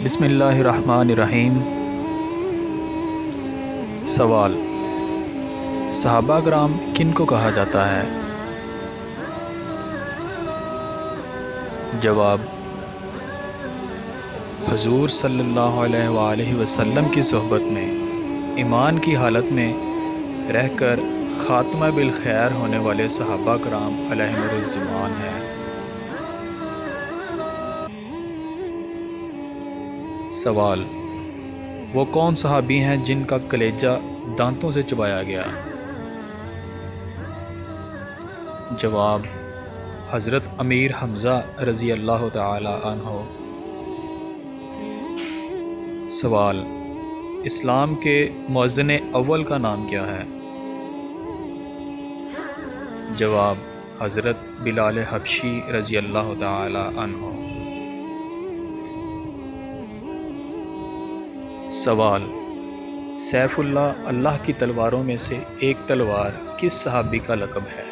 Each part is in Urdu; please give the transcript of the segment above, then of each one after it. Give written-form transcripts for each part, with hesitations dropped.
بسم اللہ الرحمن الرحیم۔ سوال: صحابہ کرام کن کو کہا جاتا ہے؟ جواب: حضور صلی اللہ علیہ وآلہ وسلم کی صحبت میں ایمان کی حالت میں رہ کر خاتمہ بالخیر ہونے والے صحابہ کرام علیہم الرضوان ہیں۔ سوال: وہ کون صحابی ہیں جن کا کلیجہ دانتوں سے چبایا گیا؟ جواب: حضرت امیر حمزہ رضی اللہ تعالی عنہ۔ سوال: اسلام کے مؤذن اول کا نام کیا ہے؟ جواب: حضرت بلال حبشی رضی اللہ تعالی عنہ۔ سوال: سیف اللہ اللہ کی تلواروں میں سے ایک تلوار کس صحابی کا لقب ہے؟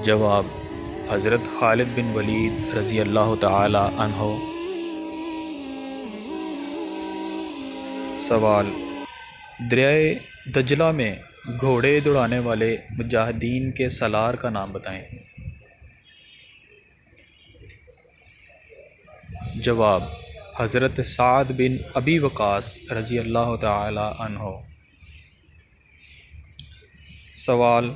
جواب: حضرت خالد بن ولید رضی اللہ تعالی عنہ۔ سوال: دریائے دجلہ میں گھوڑے دوڑانے والے مجاہدین کے سالار کا نام بتائیں۔ جواب: حضرت سعد بن ابی وقاص رضی اللہ تعالی عنہ۔ سوال: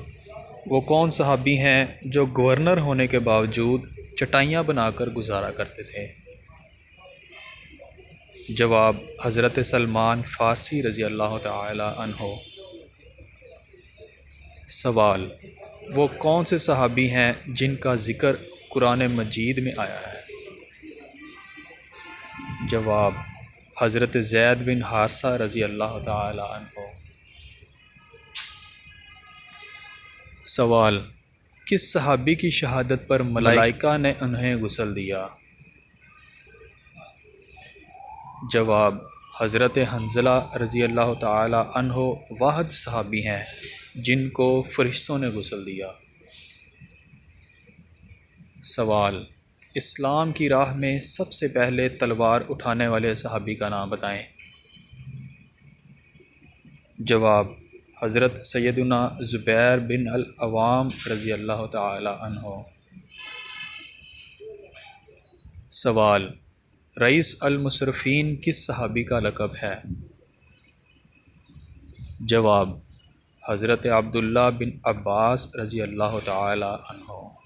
وہ کون صحابی ہیں جو گورنر ہونے کے باوجود چٹائیاں بنا کر گزارا کرتے تھے؟ جواب: حضرت سلمان فارسی رضی اللہ تعالی عنہ۔ سوال: وہ کون سے صحابی ہیں جن کا ذکر قرآن مجید میں آیا ہے؟ جواب: حضرت زید بن حارثہ رضی اللہ تعالی عنہ۔ سوال: کس صحابی کی شہادت پر ملائکہ نے انہیں غسل دیا؟ جواب: حضرت حنظلہ رضی اللہ تعالی عنہ واحد صحابی ہیں جن کو فرشتوں نے غسل دیا۔ سوال: اسلام کی راہ میں سب سے پہلے تلوار اٹھانے والے صحابی کا نام بتائیں۔ جواب: حضرت سیدنا زبیر بن العوام رضی اللہ تعالی عنہ۔ سوال: رئیس المصرفین کس صحابی کا لقب ہے؟ جواب: حضرت عبداللہ بن عباس رضی اللہ تعالی عنہ۔